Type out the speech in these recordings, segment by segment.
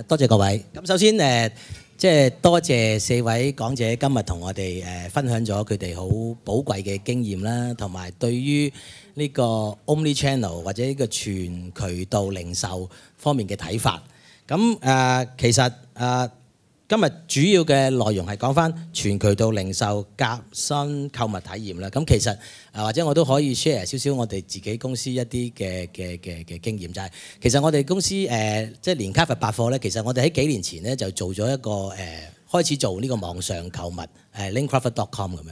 多謝各位。咁首先即係多謝4位講者今日同我哋分享咗佢哋好寶貴嘅經驗啦，同埋對於呢個 Omni Channel 或者呢個全渠道零售方面嘅睇法。咁其實今日主要嘅內容係講翻全渠道零售革新購物體驗啦。咁其實或者我都可以 share 少少我哋自己公司一啲嘅經驗，就係其實我哋公司即係連卡佛百貨咧，其實我哋喺幾年前咧就做咗一個開始做呢個網上購物linkcrawford.com 咁樣。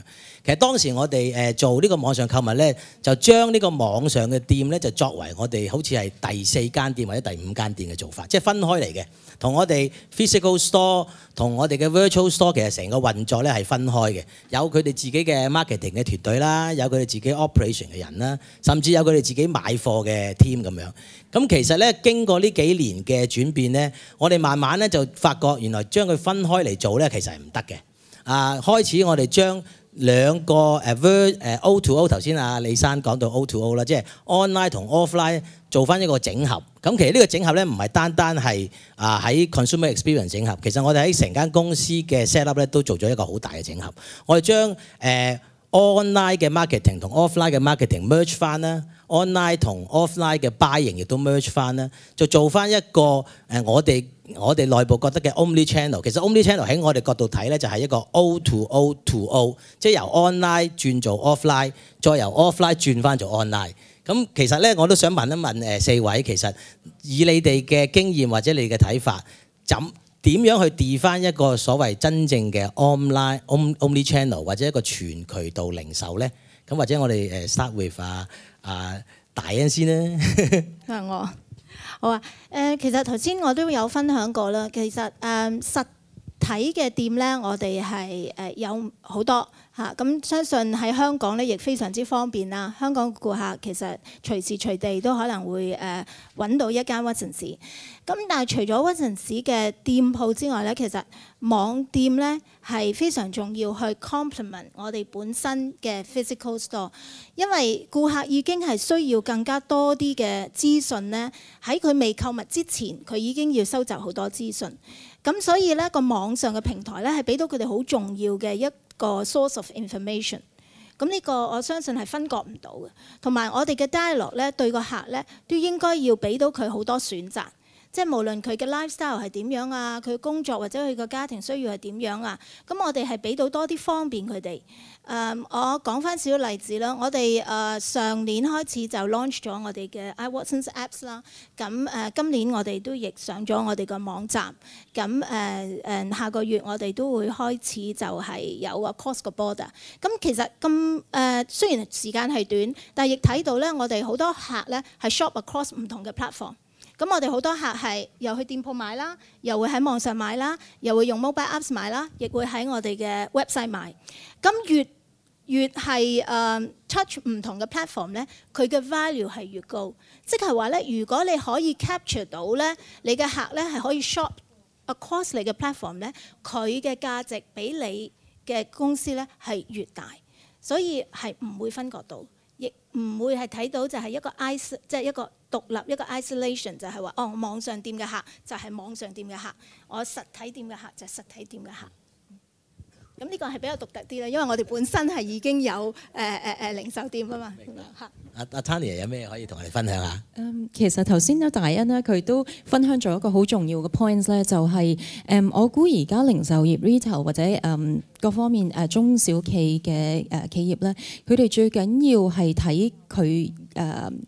其實當時我哋做呢個網上購物咧，就將呢個網上嘅店咧就作為我哋好似係第4間店或者第5間店嘅做法，即係分開嚟嘅。同我哋 physical store 同我哋嘅 virtual store 其實成個運作咧係分開嘅，有佢哋自己嘅 marketing 嘅團隊啦，有佢哋自己 operation 嘅人啦，甚至有佢哋自己買貨嘅 team 咁樣。咁其實咧經過呢幾年嘅轉變咧，我哋慢慢咧就發覺原來將佢分開嚟做咧其實係唔得嘅。開始我哋將兩個O2O 頭先李生講到 O2O 啦，即係 online 同 offline 做翻一個整合。咁其實呢個整合咧唔係單單係喺 consumer experience 整合，其實我哋喺成間公司嘅 set up 咧都做咗一個好大嘅整合。我哋將online 嘅 marketing 同 offline 嘅 marketing merge 翻啦 ，online 同 offline 嘅 buying 亦都 merge 翻啦，就做翻一個我哋內部覺得嘅 omni channel。其實 omni channel 喺我哋角度睇咧，就係一個 O to O to O， 即係由 online 轉做 offline， 再由 offline 轉翻做 online。咁其實咧，我都想問一問4位，其實以你哋嘅經驗或者你嘅睇法，點樣去 define 一個所謂真正嘅 omni channel 或者一個全渠道零售咧？咁或者我哋start with 大恩先啦。係我好啊。其實頭先我都有分享過啦。其實實體嘅店咧，我哋係有好多嚇。咁相信喺香港咧，亦非常之方便啦。香港顧客其實隨時隨地都可能會揾到一間屈臣氏。咁但係除咗屈臣氏嘅店鋪之外咧，其實網店咧係非常重要去 complement 我哋本身嘅 physical store， 因為顧客已經係需要更加多啲嘅資訊咧，喺佢未購物之前，佢已經要收集好多資訊。咁所以咧個網上嘅平台咧係俾到佢哋好重要嘅一個 source of information。咁呢個我相信係分割唔到嘅，同埋我哋嘅 dialogue 咧對個客咧都應該要俾到佢好多選擇。即係無論佢嘅 lifestyle 係點樣啊，佢工作或者佢個家庭需要係點樣啊，咁我哋係俾到多啲方便佢哋。我講翻少少例子啦，我哋上年開始就 launch 咗我哋嘅 iWatsons Apps 啦。咁今年我哋都亦上咗我哋個網站。咁下個月我哋都會開始就係有個 cross border。咁其實雖然時間係短，但係亦睇到咧，我哋好多客咧係 shop across 唔同嘅 platform。咁我哋好多客係又去店鋪買啦，又會喺網上買啦，又會用 mobile apps 買啦，亦會喺我哋嘅 website 買。咁越係touch 唔同嘅 platform 咧，佢嘅 value 係越高。即係話咧，如果你可以 capture 到咧，你嘅客咧係可以 shop across 你嘅 platform 咧，佢嘅價值比你嘅公司咧係越大，所以係唔會分割到。亦唔會係睇到就係一個即係一個獨立一個 isolation， 就係話網上店嘅客就係網上店嘅客，我實體店嘅客就係實體店嘅客。咁呢個係比較獨特啲啦，因為我哋本身係已經有零售店啊嘛。阿 Tanya 有咩可以同我哋分享下？其實頭先大恩咧，佢都分享咗一個好重要嘅 point 咧，就係我估而家零售業 retail 或者各方面中小企嘅企業咧，佢哋最緊要係睇佢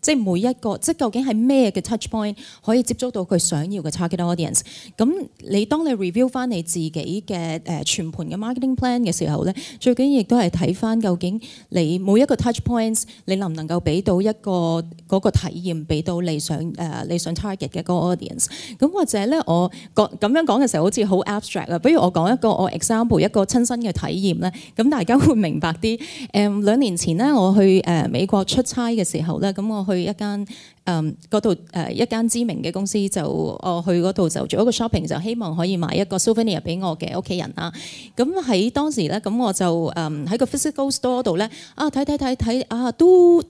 即係每一個，即係究竟係咩嘅 touch point 可以接觸到佢想要嘅 target audience。咁當你 review 翻你自己嘅全盤嘅 marketing plan 嘅時候咧，最緊要亦都係睇翻究竟你每一個 touch points 你能唔能夠俾到一個嗰個體驗，俾到你想 target 嘅嗰個 audience。咁或者咧，我咁樣講嘅時候好似好 abstract 啊。不如我講一個我 example 一個親身嘅體驗咧，咁大家會明白啲。2年前咧，我去美國出差嘅時候咧，咁我去一間嗰度一間知名嘅公司就我去嗰度就做一個 shopping， 就希望可以買一個 souvenir 俾我嘅屋企人啦。咁喺當時咧，咁我就喺個 physical store 度咧睇都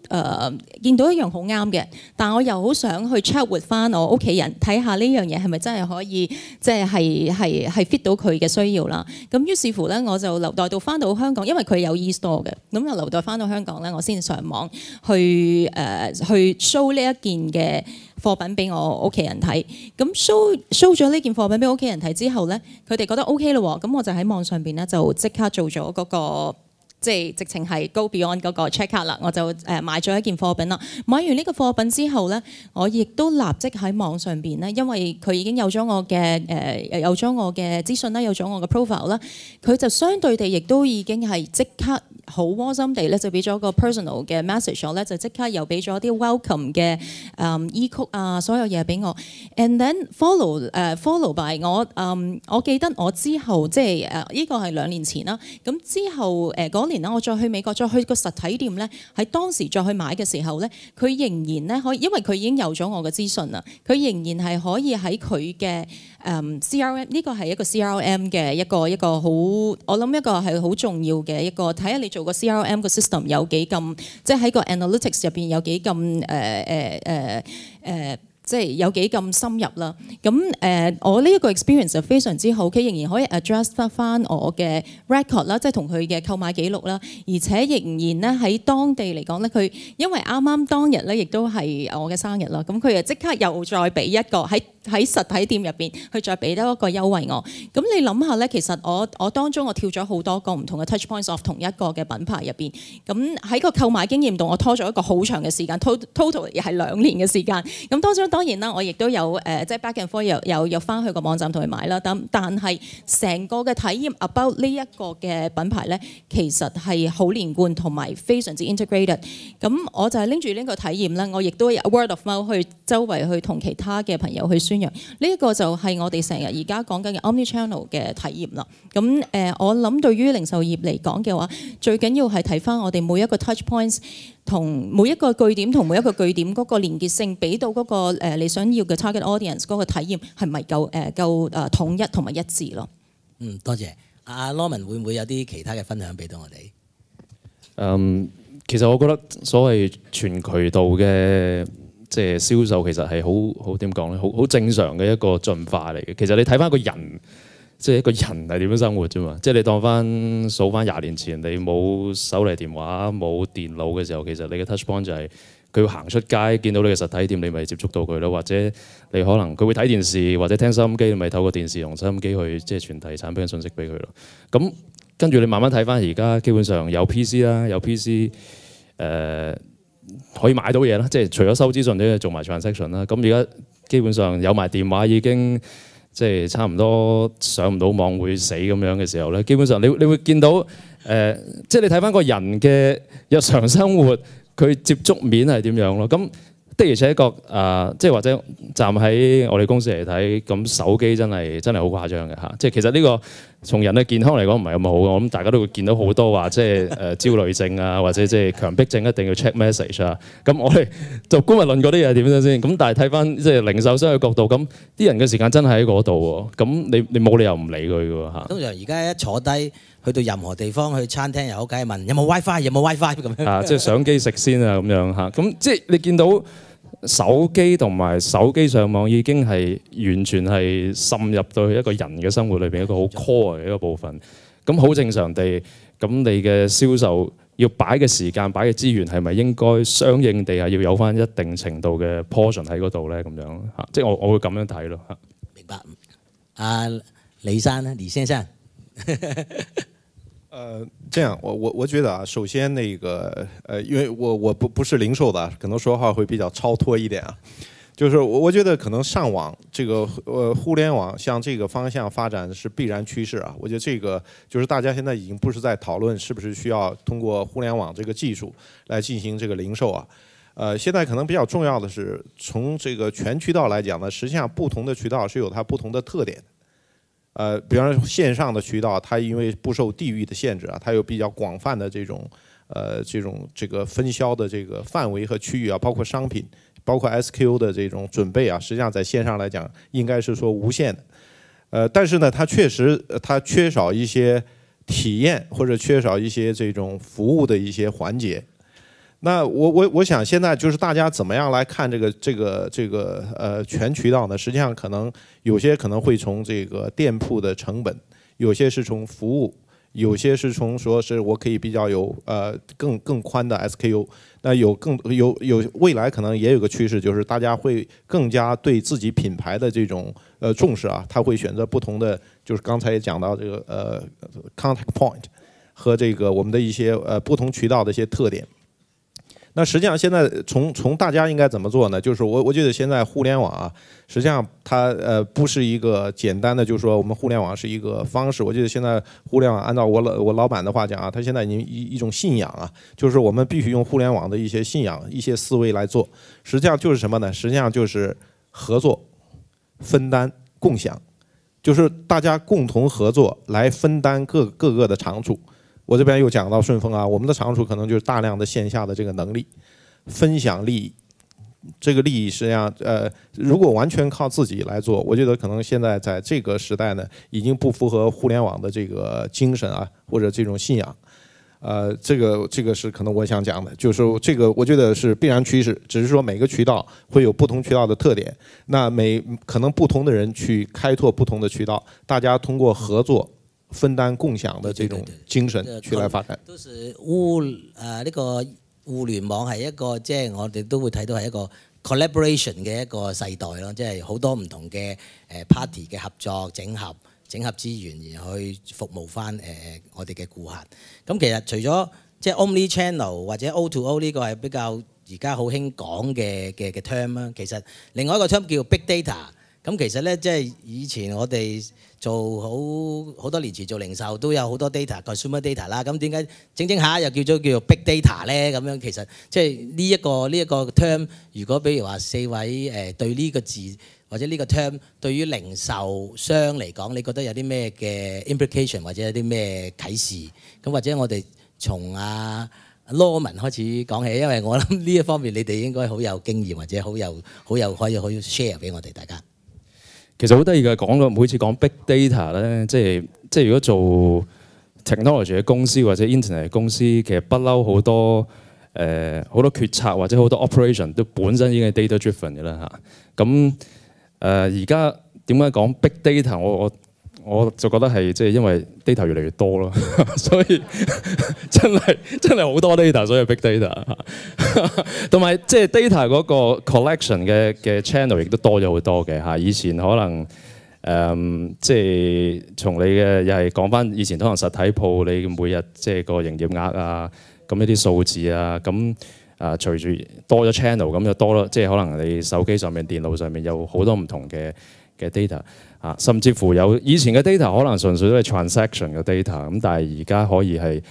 見到一樣好啱嘅，但我又好想去 check with 翻我屋企人睇下呢樣嘢係咪真係可以即係 fit 到佢嘅需要啦。咁於是乎咧，我就留待到翻到香港，因為佢有 e-store 嘅，咁就留待翻到香港咧，我先上網去show 呢一件嘅貨品俾我屋企人睇，咁 show 咗呢件貨品俾屋企人睇之後咧，佢哋覺得 OK 咯，咁我就喺網上邊咧就即刻做咗嗰個即係直情係 go beyond 嗰個 check out 啦，我就買咗一件貨品啦。買完呢個貨品之後咧，我亦都立即喺網上邊咧，因為佢已經有咗我嘅資訊啦，有咗我嘅 profile 啦，佢就相對地亦都已經係即刻好窩心地咧，就俾咗個 personal 嘅 message 我咧，就即刻又俾咗啲 welcome 嘅e 曲啊，所有嘢俾我 ，and then follow by 我記得我之後即係呢個係2年前啦，咁之後嗰年啦，我再去美國再去個實體店咧，喺當時再去買嘅時候咧，佢仍然咧可以，因為佢已經有咗我嘅資訊啦，佢仍然係可以喺佢嘅CRM 呢個係一個 CRM 嘅一個好，我諗一個係好重要嘅一個，睇下你做個 CRM 個 system 有幾咁，即係喺個 analytics 入邊有幾咁即係有幾咁深入啦。咁我呢一個 experience 就非常之好，佢仍然可以 address 翻我嘅 record 啦，即係同佢嘅購買記錄啦，而且仍然咧喺當地嚟講咧，佢因為啱啱當日咧亦都係我嘅生日啦，咁佢又即刻又再俾一個喺實體店入邊，佢再俾多一個優惠我。咁你諗下咧，其實我當中我跳咗好多個唔同嘅 touch points of 同一個嘅品牌入邊。咁喺個購買經驗度，我拖咗一個好長嘅時間 ，total 亦係2年嘅時間。咁當然啦，我亦都有即係 back and forth 又翻去個網站同佢買啦。但係成個嘅體驗 about 呢一個嘅品牌咧，其實係好連貫同埋非常之 integrated。咁我就係拎住呢個體驗咧，我亦都有 word of mouth 去周圍去同其他嘅朋友去宣揚。呢一個就係我哋成日而家講緊嘅 omnichannel 嘅體驗啦。咁我諗對於零售業嚟講嘅話，最緊要係睇翻我哋每一個 touch points 同每一個據點同每一個據點嗰個連結性，俾到嗰個你想要嘅 target audience 嗰個體驗係咪夠統一同埋一致咯？多謝。阿 Norman 會唔會有啲其他嘅分享俾到我哋？其實我覺得所謂全渠道嘅即係銷售，其實係好點講咧，好正常嘅一個進化嚟嘅。其實你睇翻個人，即係一個人係點樣生活啫嘛。即係你當翻數翻20年前，你冇手提電話、冇電腦嘅時候，其實你嘅 touch point 就係佢要行出街見到你嘅實體店，你咪接觸到佢咯。或者你可能佢會睇電視或者聽收音機，你咪透過電視同收音機去即係傳遞產品嘅信息俾佢咯。咁跟住你慢慢睇翻而家，基本上有 PC 啦，有 PC 可以買到嘢啦，即係除咗收資訊咧，做埋 transaction 啦。咁而家基本上有埋電話已經即係差唔多上唔到網會死咁樣嘅時候咧，基本上你會見到即係你睇翻個人嘅日常生活，佢接觸面係點樣咯。咁的而且確即係或者站喺我哋公司嚟睇，咁手機真係好誇張嘅嚇。即係其實呢個從人嘅健康嚟講唔係咁好嘅，我諗大家都會見到好多話即係焦慮症啊，或者即係強迫症一定要 check message 啊。咁我哋就姑勿論嗰啲嘢點樣先。咁但係睇翻即係零售商嘅角度，咁啲人嘅時間真係喺嗰度喎。咁你冇理由唔理佢嘅喎嚇。通常而家一坐低去到任何地方，去餐廳又好，梗係問有冇 WiFi， 有冇 WiFi 咁樣。即係相機食先啊咁樣嚇。咁即係你見到手機同埋手機上網已經係完全係滲入到一個人嘅生活裏邊一個好 core 嘅一個部分。咁好正常地，咁你嘅銷售要擺嘅時間、擺嘅資源係咪應該相應地係要有翻一定程度嘅 portion 喺嗰度咧？咁樣嚇，即係我會咁樣睇咯嚇。明白。阿李生咧，李先生。這樣我覺得啊，首先那個因為我不是零售的，可能說話會比較超脫一點啊。就是我覺得可能上網這個互聯網向這個方向發展是必然趨勢啊。我覺得這個就是大家現在已經不是在討論是不是需要通過互聯網這個技術來進行這個零售啊。現在可能比較重要的是從這個全渠道來講呢，實際上不同的渠道是有它不同的特點。比方說線上的渠道，它因為不受地域的限制啊，它有比較廣泛的這個分銷的這個範圍和區域啊，包括商品包括 SKU 的这种准备啊，实际上在线上来讲应该是说无限的。但是呢，它确实它缺少一些体验或者缺少一些这种服务的一些环节。那我想现在就是大家怎么样来看这个全渠道呢？实际上可能有些可能会从这个店铺的成本，有些是从服务，有些是从说是我可以比较有更宽的 SKU。那有未来可能也有个趋势，就是大家会更加对自己品牌的这种重视啊，他会选择不同的，就是刚才也讲到这个contact point 和这个我们的一些不同渠道的一些特点。那实际上现在从大家应该怎么做呢？就是我觉得现在互联网啊，实际上它不是一个简单的，就是说我们互联网是一个方式。我觉得现在互联网按照我老板的话讲啊，他现在一种信仰啊，就是我们必须用互联网的一些信仰、一些思维来做。实际上就是什么呢？实际上就是合作、分担、共享，就是大家共同合作来分担各个的长处。我这边又讲到顺丰啊，我们的长处可能就是大量的线下的这个能力，分享利益。这个利益实际上，如果完全靠自己来做，我觉得可能现在在这个时代呢，已经不符合互联网的这个精神啊，或者这种信仰。这个是可能我想讲的，就是这个我觉得是必然趋势，只是说每个渠道会有不同渠道的特点，那可能不同的人去開拓不同的渠道，大家通過合作。分擔共享的這種精神去來發展。都是呢個互聯網係一個即係我哋都會睇到係一個 collaboration 嘅一個世代咯，即係好多唔同嘅party 嘅合作整合資源，而去服務翻我哋嘅顧客。咁其實除咗即係 omni channel 或者 O2O 呢個係比較而家好興講嘅 term 啦，其實另外一個 term 叫 big data。咁其實咧，即係以前我哋做好多年前做零售都有好多 data、consumer data 啦。咁點解整下又叫 big data 咧？咁樣其實即係呢一個 term， 如果比如話4位對呢個字或者呢個 term 對於零售商嚟講，你覺得有啲咩嘅 implication 或者有啲咩啟示？咁或者我哋從Norman 開始講起，因為我諗呢一方面你哋應該好有經驗或者好有可以 share 俾我哋大家。其實好得意嘅，講到每次講 big data 咧，即係如果做 technology 嘅公司或者 internet 嘅公司，其實不嬲好多決策或者好多 operation 都本身已經係 data driven 嘅啦嚇。咁而家點解講 big data？我就覺得係即係因為 data 越嚟越多咯，所以真係好多 data， 所以 big data 同埋即係 data 嗰個 collection 嘅 channel 亦都多咗好多嘅嚇。以前可能即係從你嘅又係講翻以前可能實體鋪你每日即係個營業額啊，咁一啲數字啊，咁隨住多咗 channel 咁就多咯，即係可能你手機上面、電腦上面有好多唔同嘅 data。甚至乎有以前嘅 data 可能純粹都係 transaction 嘅 data， 咁但係而家可以係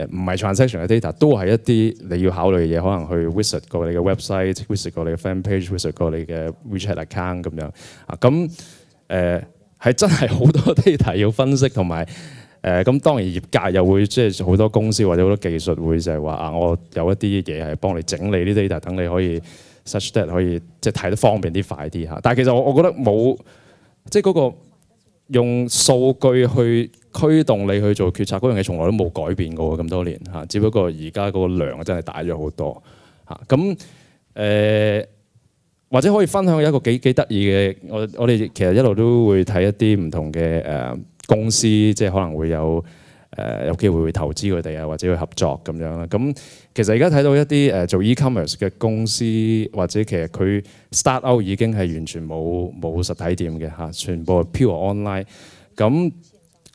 唔係 transaction 嘅 data， 都係一啲你要考慮嘅嘢，可能去 visit 過你嘅 website、visit 過你嘅 fan page、visit 過你嘅 WeChat account 咁樣咁係真係好多 data 要分析，同埋咁當然業界又會即係好多公司或者好多技術會就係話我有一啲嘢係幫你整理啲 data， 等你可以 such that 可以即係睇得方便啲、快啲嚇。但係其實我覺得冇。即係嗰個用數據去驅動你去做決策嗰樣嘢，從來都冇改變過咁多年嚇，只不過而家嗰個量真係大咗好多嚇。咁或者可以分享一個幾得意嘅，我哋其實一路都會睇一啲唔同嘅公司，即係可能會有機會會投資佢哋啊，或者去合作咁樣啦。咁其實而家睇到一啲做 e-commerce 嘅公司，或者其實佢 start out 已經係完全冇實體店嘅嚇，全部係 pure online。咁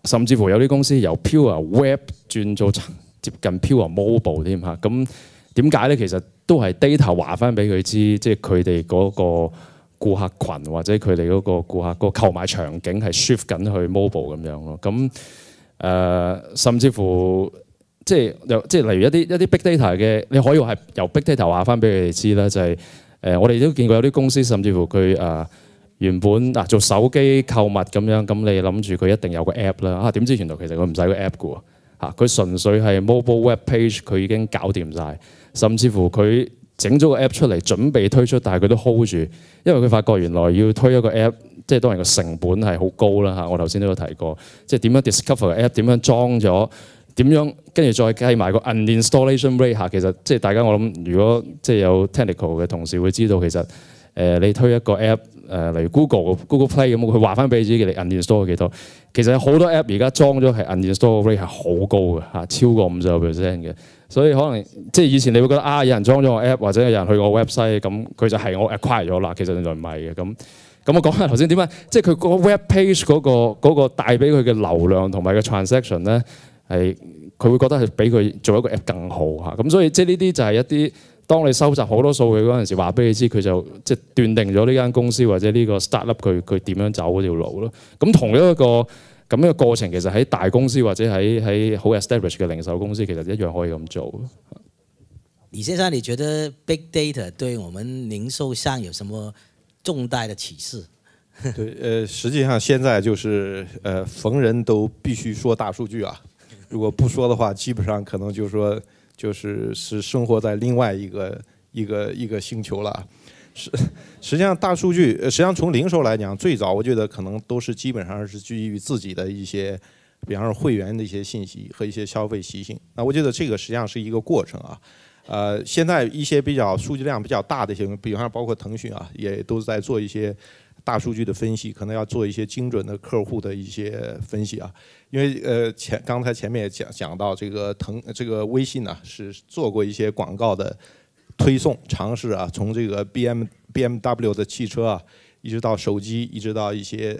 甚至乎有啲公司由 pure web 轉做接近 pure mobile 添嚇。咁點解咧？其實都係 data 話翻俾佢知，即係佢哋嗰個顧客群或者佢哋嗰個顧客個購買場景係 shift 緊去 mobile 咁樣咯。咁甚至乎即係例如一啲 big data 嘅，你可以話係由 big data 話翻俾佢哋知啦，就係我哋都見過有啲公司甚至乎佢原本做手機購物咁樣，咁你諗住佢一定有個 app 啦，點知原來其實佢唔使個 app 嘅喎，佢純粹係 mobile web page 佢已經搞掂晒，甚至乎佢整咗個 app 出嚟，準備推出，但係佢都 hold 住，因為佢發覺原來要推一個 app， 即係當然個成本係好高啦嚇。我頭先都有提過，即係點樣 discover 個 app， 點樣裝咗，點樣跟住再計埋個 uninstallation rate 嚇。其實即係大家我諗，如果即係有 technical 嘅同事會知道，其實你推一個 app， 例如 Google Play 咁，佢話翻俾你知你 uninstall 幾多。其實有好多 app 而家裝咗係 uninstall rate 係好高嘅嚇，超過50% 嘅。所以可能即係以前你會覺得啊，有人裝咗個 app 或者有人去個 website 咁，佢就係我 acquire 咗啦。其實原來唔係嘅。咁我講下頭先點解，即係佢個 web page 嗰個帶俾佢嘅流量同埋個 transaction 咧，係佢會覺得係比佢做一個 app 更好嚇。咁所以即係呢啲就係一啲當你收集好多數據嗰陣時，話俾你知佢就即係斷定咗呢間公司或者呢個 startup 佢點樣走嗰條路咯。咁同一個咁樣嘅過程，其實喺大公司或者喺好 established 嘅零售公司，其實一樣可以咁做。李先生，你覺得 big data 對我們零售上有什麼重大的啟示？對，實際上現在就是逢人都必須說大數據啊，如果不說的話，基本上可能就是說是生活在另外一個星球了。實際上大數據，實際上從零售來講，最早我覺得可能都是基本上是基於自己的一些，比方說會員的一些信息和一些消費習性。那我覺得這個實際上是一個過程啊。現在一些比較數據量比較大的一些，比方包括騰訊啊，也都在做一些大數據的分析，可能要做一些精準的客戶的一些分析啊。因為剛才前面也講到這個微信呢，是做過一些廣告的推送嘗試啊，從這個 BMW 的汽車啊，一直到手機，一直到一些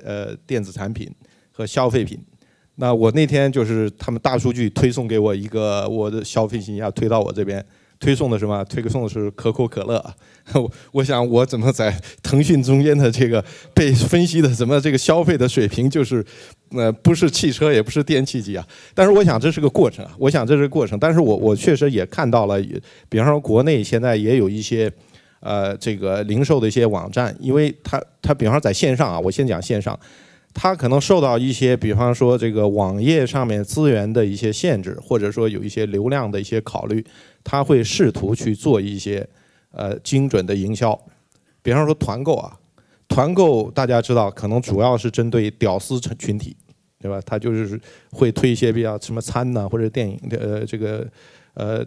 電子產品和消費品。那我那天就是他們大數據推送給我一個我的消費信息要推到我這邊，推送的什麼？推送的是可口可樂。我想我怎麼在騰訊中間的這個被分析的怎麼這個消費的水平就是不是汽車也不是電器機啊。但是我想這是個過程啊，我想這是個過程。但是我確實也看到了，比方說國內現在也有一些這個零售的一些網站，因為它比方說在線上啊，我先講線上。它可能受到一些，比方說這個網頁上面資源的一些限制，或者說有一些流量的一些考慮，它會試圖去做一些精準的營銷。比方說團購啊，團購大家知道可能主要是針對屌絲群體，對吧？它就是會推一些比較什麼餐吶，或者電影這個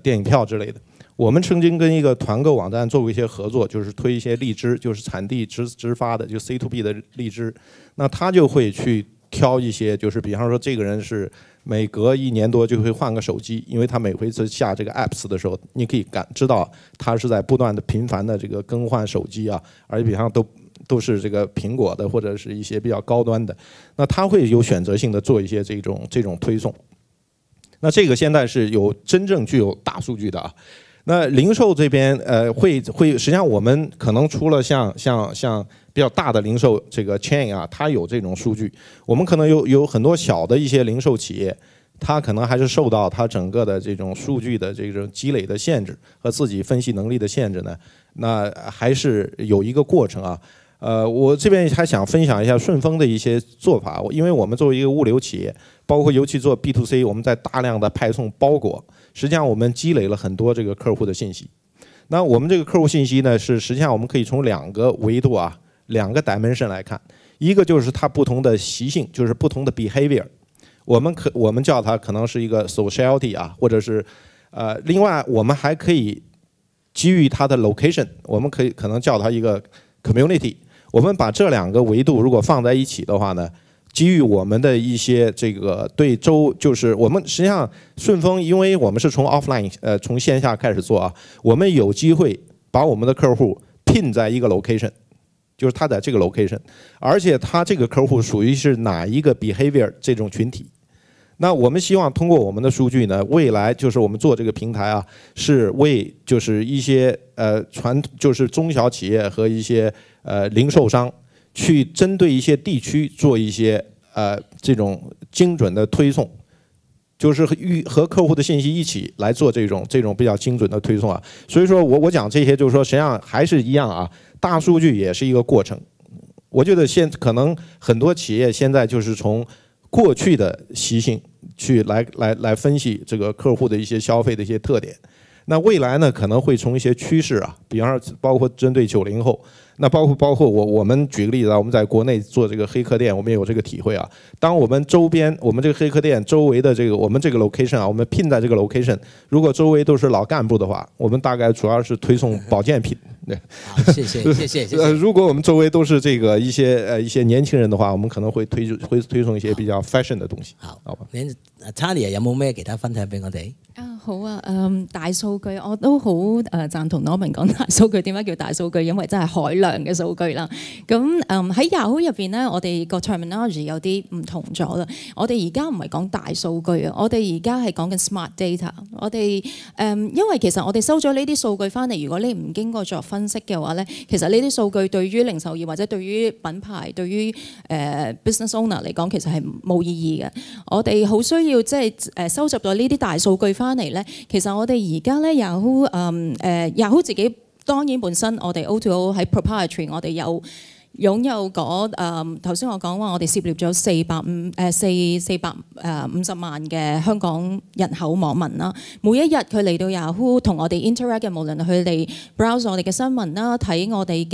電影票之類的。我們曾經跟一個團購網站做過一些合作，就是推一些荔枝，就是產地直發的，就 C2B 的荔枝。那他就會去挑一些，就是比方說這個人是每隔1年多就會換個手機，因為他每回下這個 apps 的時候，你可以知道他是在不斷的頻繁的這個更換手機啊，而且比方都是這個蘋果的或者是一些比較高端的，那他會有選擇性的做一些這種推送。那這個現在是有真正具有大數據的啊。那零售這邊會實際上我們可能除了像比較大的零售這個 chain 啊，它有這種數據，我們可能有很多小的一些零售企業，它可能還是受到它整個的這種數據的這種積累的限制和自己分析能力的限制呢，那還是有一個過程啊。我這邊還想分享一下順豐的一些做法，因為我們作為一個物流企業，包括尤其做 B2C， 我們在大量的派送包裹，實際上我們積累了很多這個客戶的信息。那我們這個客戶信息呢，是實際上我們可以從2個維度啊，2個 dimension 來看，一個就是它不同的習性，就是不同的 behavior， 我們叫它可能是一個 sociality 啊，或者是另外我們還可以基於它的 location， 我們可能叫它一個 community。我們把這2個維度如果放在一起的話呢，基於我們的一些這個對就是我們實際上順豐，因為我們是從 offline 從線下開始做啊，我們有機會把我們的客戶 pin 在一個 location， 就是他在這個 location， 而且他這個客戶屬於是哪一個 behavior 這種群體。那我們希望通過我們的數據呢，未來就是我們做這個平台啊，是為就是一些就是中小企業和一些零售商去針對一些地區做一些這種精準的推送，就是和客戶的信息一起來做這種比較精準的推送啊。所以說我講這些就是說，實際上還是一樣啊，大數據也是一個過程。我覺得可能很多企業現在就是從過去的習性去來分析這個客戶的一些消費的一些特點。那未來呢，可能會從一些趨勢啊，比方說包括針對90後，那包括我們舉個例子啊，我們在國內做這個黑客店，我們也有這個體會啊。當我們周邊我們這個黑客店周圍的這個我們這個 location 啊，我們聘在這個 location， 如果周圍都是老幹部的話，我們大概主要是推送保健品。對，好，謝謝。如果我們周圍都是這個一些年輕人的話，我們可能會推送一些比較 fashion 的東西。好吧。你 Tanya 有冇咩其他分享俾我哋？好啊，大數據我都好贊同 Norman 講大數據。點解叫大數據？因為真係海量嘅數據啦。咁喺 Yahoo 入邊咧，我哋個 terminology 有啲唔同咗啦。我哋而家唔係講大數據啊，我哋而家係講緊 smart data。我哋因為其實我哋收咗呢啲數據翻嚟，如果你唔經過作分析嘅話咧，其實呢啲數據對於零售業或者對於品牌、對於business owner 嚟講，其實係冇意義嘅。我哋好需要即係收集咗呢啲大數據翻嚟咧。其實我哋而家咧 Yahoo 自己當然本身我哋 O2O 喺 proprietary 我哋擁有嗰頭先我講話我哋涉獵咗450萬嘅香港人口網民啦。每一日佢嚟到 Yahoo 同我哋 interact 嘅，無論佢哋 browse 我哋嘅新聞啦，睇我哋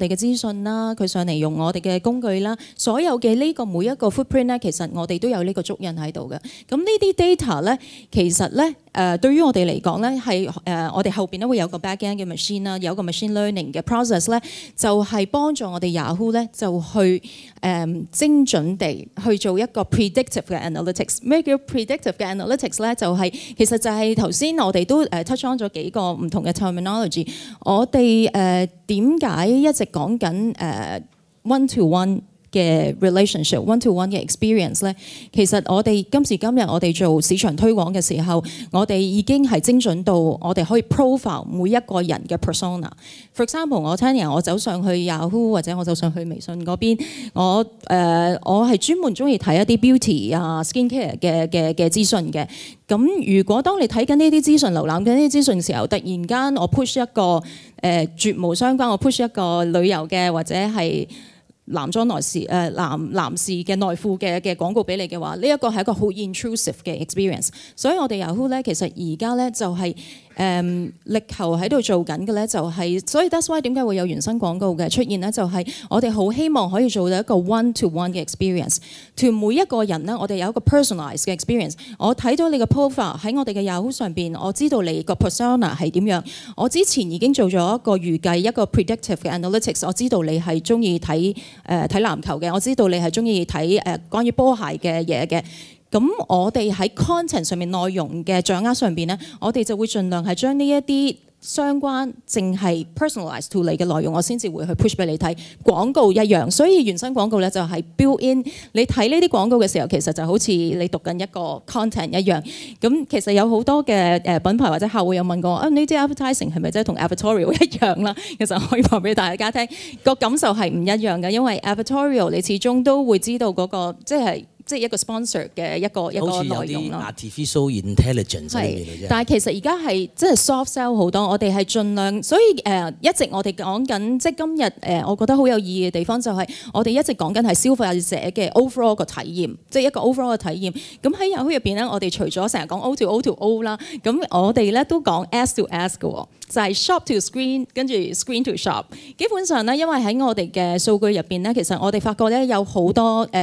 嘅資訊啦，佢上嚟用我哋嘅工具啦，所有嘅呢個每一個 footprint 咧，其實我哋都有呢個足印喺度嘅。咁呢啲 data 咧，其實咧對於我哋嚟講咧係我哋後邊咧會有個 backend 嘅 machine 啦，有個 machine learning 嘅 process 咧，就係幫助我哋 Yahoo 咧就去精準地去做一個 predictive 嘅 analytics。咩叫 predictive 嘅 analytics 咧？就係其實就係頭先我哋都touch on 咗幾個唔同嘅 terminology。我哋點解一直講緊one to one嘅 relationship one to one 嘅 experience 咧，其實我哋今時今日我哋做市場推廣嘅時候，我哋已經係精準到我哋可以 profile 每一個人嘅 persona。For example， 我聽人我走上去 Yahoo 或者我走上去微信嗰邊，我係專門中意睇一啲 beauty 啊 skincare 嘅資訊嘅。咁如果當你睇緊呢啲資訊、瀏覽緊呢啲資訊嘅時候，突然間我 push 一個絕無相關，我 push 一個旅遊嘅或者係男裝男士嘅內褲嘅廣告俾你嘅話，呢一個係一個好 intrusive 嘅 experience。所以我哋 Yahoo 咧，其實而家咧就係力求喺度做緊嘅咧，就係所以 that's why 點解會有原生廣告嘅出現咧？就係我哋好希望可以做到一個 one to one 嘅 experience， to 每一個人咧，我哋有一個 personalized 嘅 experience。我睇到你嘅 profile 喺我哋嘅 Yahoo 上邊，我知道你個 persona 係點樣。我之前已經做咗一個預計，一個 predictive 嘅 analytics。我知道你係中意睇籃球嘅，我知道你係中意睇關於波鞋嘅嘢嘅。咁我哋喺 content 上面內容嘅掌握上邊咧，我哋就會盡量係將呢一啲相關淨係 personalized to 你嘅內容，我先至會去 push 俾你睇。廣告一樣，所以原生廣告咧就係 build in。你睇呢啲廣告嘅時候，其實就好似你讀緊一個 content 一樣。咁其實有好多嘅品牌或者客戶有問過我，呢啲 advertising 係咪真係同 advertorial 一樣啦？其實可以話俾大家聽，個感受係唔一樣嘅，因為 advertorial 你始終都會知道嗰個即係一個 sponsor 嘅一個內容咯。artificial intelligence 喺裏面嘅啫。但係其實而家係即係 soft sell 好多，我哋係盡量，所以一直我哋講緊，即係今日我覺得好有意義嘅地方就係我哋一直講緊係消費者嘅 overall 個體驗，即係一個 overall 嘅體驗。咁喺 Yahoo 入邊咧，我哋除咗成日講 O to O to O 啦，咁我哋咧都講 S to S 嘅喎，就係 shop to screen， 跟住 screen to shop。基本上咧，因為喺我哋嘅數據入邊咧，其實我哋發覺咧有好多即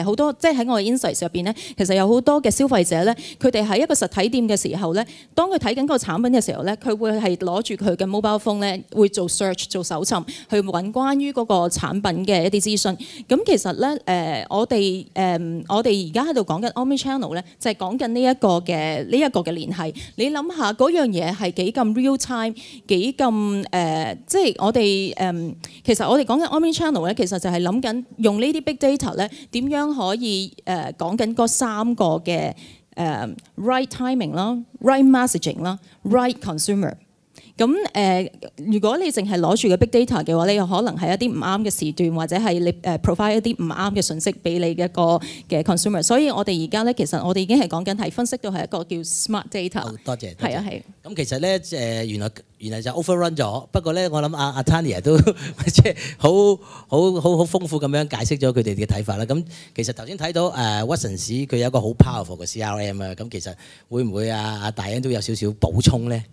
係喺我嘅 insight入邊咧，其實有好多嘅消費者咧，佢哋喺一個實體店嘅時候咧，當佢睇緊嗰個產品嘅時候咧，佢會係攞住佢嘅 mobile phone 咧，會做 search 做搜尋，去揾關於嗰個產品嘅一啲資訊。咁其實咧我哋而家喺度講緊 omnichannel 咧，就係講緊呢一個嘅聯繫。你諗下嗰樣嘢係幾咁 real time，幾咁即係我哋其實我哋講緊 omnichannel 咧，其實就係諗緊用呢啲 big data 咧，點樣可以講緊嗰三個嘅right timing 啦、right messaging 啦、right consumer。咁如果你淨係攞住個 big data 嘅話，你有可能係一啲唔啱嘅時段，或者係你provide 一啲唔啱嘅信息俾你嘅一個嘅 consumer。所以我哋而家咧，其實我哋已經係講緊係分析到係一個叫 smart data。多謝。係啊係。咁其實咧原來就 overrun 咗，不過咧我諗阿 Tanya 都即係好豐富咁樣解釋咗佢哋嘅睇法啦。咁其實頭先睇到Watsons佢有一個好 powerful 嘅 CRM 啊，咁其實會唔會阿大欣都有少少補充咧？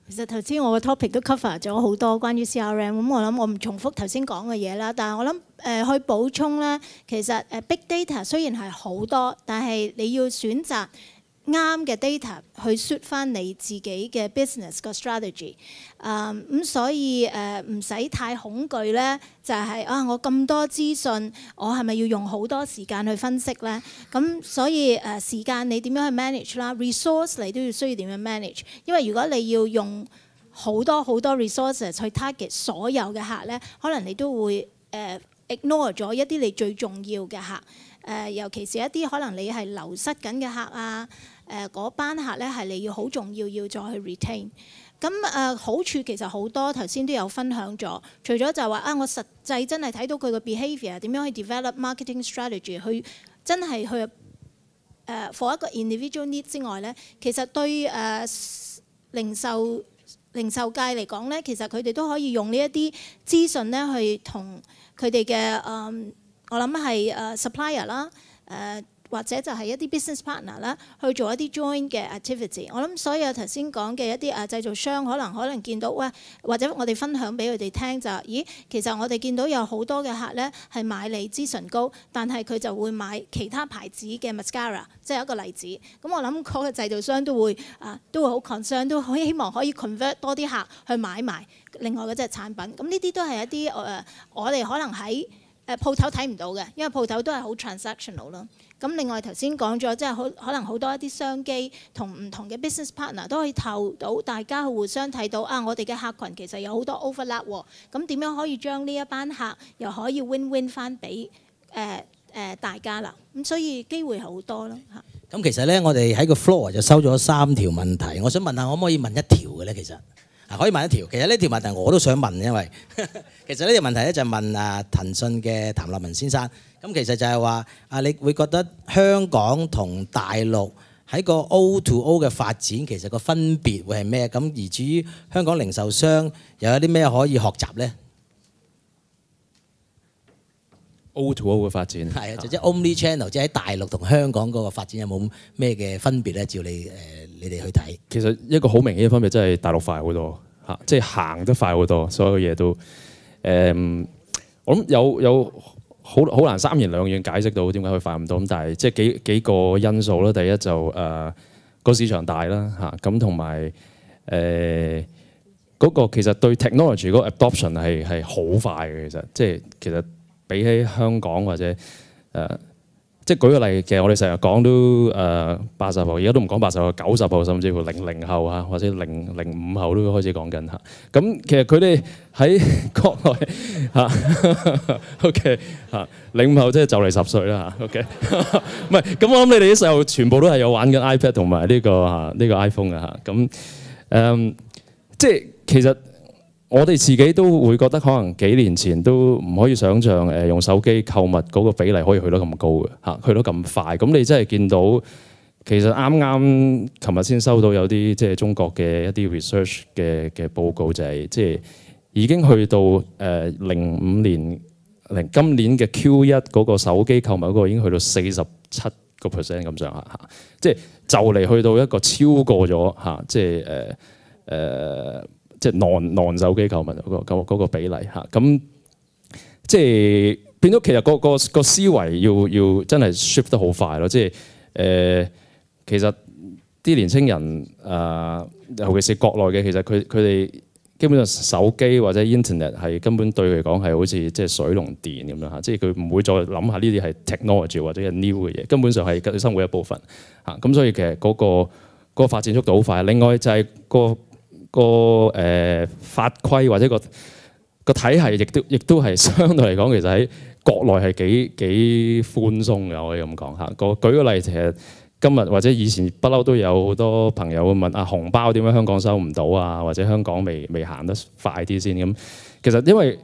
其實頭先我個 topic 都 cover 咗好多關於 CRM， 咁我諗我唔重複頭先講嘅嘢啦，但係我諗去補充咧，其實big data 雖然係好多，但係你要選擇啱嘅 data 去 suit 翻你自己嘅 business 個 strategy，咁所以唔使太恐懼咧，就係我咁多資訊，我係咪要用好多時間去分析咧？咁所以時間你點樣去 manage 啦 ，resource 你都要需要點樣 manage，因為如果你要用好多 resources 去 target 所有嘅客咧，可能你都會ignore 咗一啲你最重要嘅客，尤其是一啲可能你係流失緊嘅客啊。嗰班客咧係你要好重要，要再去 retain。咁好處其實好多，頭先都有分享咗。除咗就話我實際真係睇到佢個 behaviour 點樣去 develop marketing strategy，去真係去for 一個 individual need 之外咧，其實對零售界嚟講咧，其實佢哋都可以用呢一啲資訊咧去同佢哋嘅我諗係supplier 啦或者就係一啲 business partner 啦，去做一啲 joint 嘅 activity。我諗所有頭先講嘅一啲製造商可能見到或者我哋分享俾佢哋聽就咦，其實我哋見到有好多嘅客咧係買你支唇膏，但係佢就會買其他牌子嘅 mascara， 即係一個例子。咁我諗嗰個製造商都會好 concern， 都好希望可以 convert 多啲客去買埋另外嗰隻產品。咁呢啲都係一啲我哋可能喺鋪頭睇唔到嘅，因為鋪頭都係好 transactional 咯。咁另外頭先講咗，即係可能好多一啲商機同唔同嘅 business partner 都可以透到大家互相睇到我哋嘅客群其實有好多 overlap 喎。咁點樣可以將呢一班客又可以 win-win 翻俾大家啦？咁所以機會好多咯嚇。咁其實咧，我哋喺個 floor 就收咗3條問題，我想問下可唔可以問一條嘅咧？其實可以問一條。其實呢條問題我都想問，因為其實呢條問題咧就問騰訊嘅譚立文先生。咁其實就係話你會覺得香港同大陸喺個 O2O 嘅發展其實個分別會係咩？咁而至於香港零售商又有啲咩可以學習咧 ？O2O 嘅發展係即係 Omni Channel， 即係喺大陸同香港嗰個發展有冇咩嘅分別咧？照你哋去睇，其實一個好明顯嘅分別，真係大陸快好多嚇，即係行得快好多，所有嘢都我諗有好難三言兩語解釋到點解佢快咁多。咁但係即係幾個因素啦。第一就個市場大啦嚇，咁同埋嗰個其實對 technology 嗰個 adoption 係好快嘅。其實比起香港或者即係舉個例，其實我哋成日講都80後，而家都唔講80後，90後甚至乎00後啊，或者05後都開始講緊嚇。咁其實佢哋喺國內嚇 ，OK 嚇，05後即係就嚟10歲啦嚇 ，OK 唔係咁，我諗你哋啲細路全部都係有玩緊 iPad 同埋呢個 iPhone 嘅嚇。咁即係其實。我哋自己都會覺得可能幾年前都唔可以想像用手機購物嗰個比例可以去到咁高嘅嚇，去到咁快。咁你真係見到其實啱琴日先收到有啲即係中國嘅一啲 research 嘅報告，就係即係已經去到05年今年嘅 Q1 嗰個手機購物嗰個已經去到47% 咁上下嚇，即係就嚟去到一個超過咗嚇，即係non手機購物嗰個比例嚇，咁即係變咗其實個思維要真係 shift 得好快咯，即係其實啲年青人尤其是國內嘅，其實佢哋基本上手機或者 internet 係根本對佢嚟講係好似即係水同電咁樣嚇，即係佢唔會再諗下呢啲係 technology 或者係 new 嘅嘢，根本上係佢生活一部分嚇，咁所以其實嗰個發展速度好快。另外就係個法規或者個體系亦都係相對嚟講，其實喺國內係幾寬鬆嘅，我可以咁講嚇。舉個例，其實今日或者以前不嬲都有好多朋友會問啊，紅包點解香港收唔到啊？或者香港未行得快啲先咁？其實因為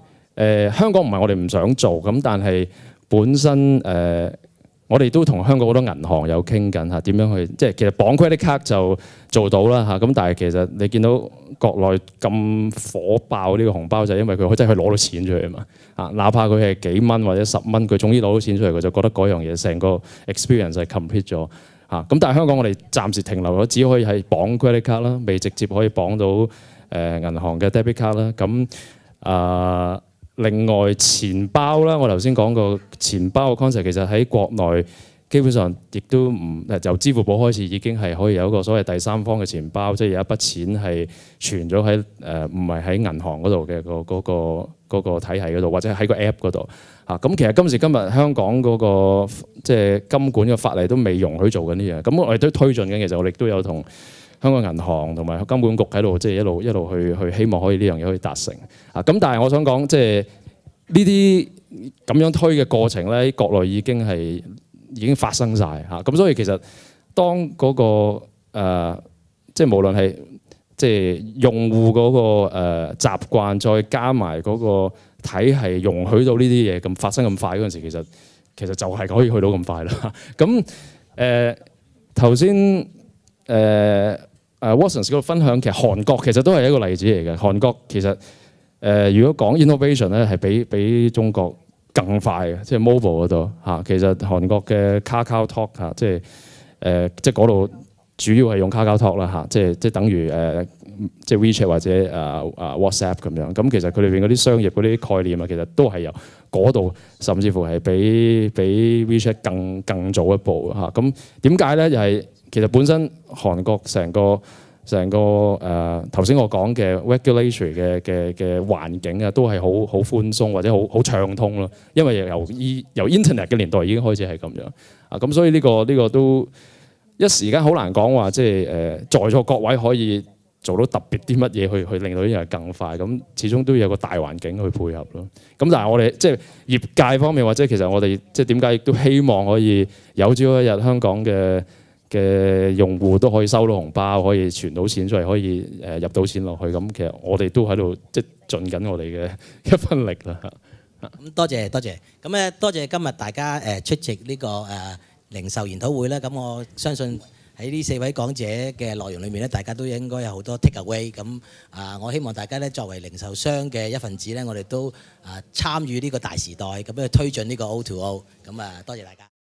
香港唔係我哋唔想做咁，但係本身我哋都同香港好多銀行有傾緊嚇點樣去，即係其實綁 credit card 就做到啦嚇。咁但係其實你見到國內咁火爆呢個紅包就係因為佢真係可以攞到錢出去啊嘛啊！哪怕佢係幾蚊或者10蚊，佢總之攞到錢出嚟，佢就覺得嗰樣嘢成個 experience 係 complete 咗嚇。咁但係香港我哋暫時停留咗，只可以係綁 credit card 啦，未直接可以綁到銀行嘅 debit card 啦。咁另外錢包啦，我頭先講過錢包嘅 concept 其實喺國內基本上亦都唔由支付寶開始已經係可以有一個所謂第三方嘅錢包，即係有一筆錢係存咗喺唔係喺銀行嗰度嘅嗰個體系嗰度，或者喺個 app 嗰度嚇。咁其實今時今日香港嗰個即係金管嘅法例都未容許做緊呢樣，咁我哋都推進緊。其實我哋都有同香港銀行同埋金管局喺度，即係一路去希望可以呢樣嘢可以達成啊！咁但係我想講，即係呢啲咁樣推嘅過程咧，喺國內已經發生晒嚇。咁所以其實當嗰個即係無論係即係用戶嗰個習慣，再加埋嗰個體系容許到呢啲嘢咁發生咁快嗰陣時，其實就係可以去到咁快啦。咁頭先Watsons 嗰度分享，其實韓國其實都係一個例子嚟嘅。韓國其實如果講 innovation 咧，係比中國更快嘅，即係 mobile 嗰度嚇。其實韓國嘅 KakaoTalk 嚇，即係嗰度主要係用 KakaoTalk 啦嚇，即係等於即係 WeChat 或者WhatsApp 咁樣。咁其實佢裏邊嗰啲商業嗰啲概念啊，其實都係由嗰度，甚至乎係比 WeChat 更早一步嚇。咁點解咧？就係其實本身韓國成個頭先我講嘅 regulatory 嘅環境啊，都係好寬鬆或者好暢通咯。因為由 Internet 嘅年代已經開始係咁樣啊，咁所以呢個都一時間好難講話，即係在座各位可以做到特別啲乜嘢去令到呢樣更快。咁始終都要有個大環境去配合咯。咁但係我哋即係業界方面，或者其實我哋即係點解亦都希望可以有朝一日香港嘅用戶都可以收到紅包，可以存到錢出嚟，可以入到錢落去。咁其實我哋都喺度即係盡緊我哋嘅一分力啦。咁多謝。咁咧多謝今日大家出席呢個零售研討會啦。咁我相信喺呢4位講者嘅內容裏面咧，大家都應該有好多 take away。咁我希望大家咧作為零售商嘅一份子咧，我哋都參與呢個大時代，咁去推進呢個 O2O。咁多謝大家。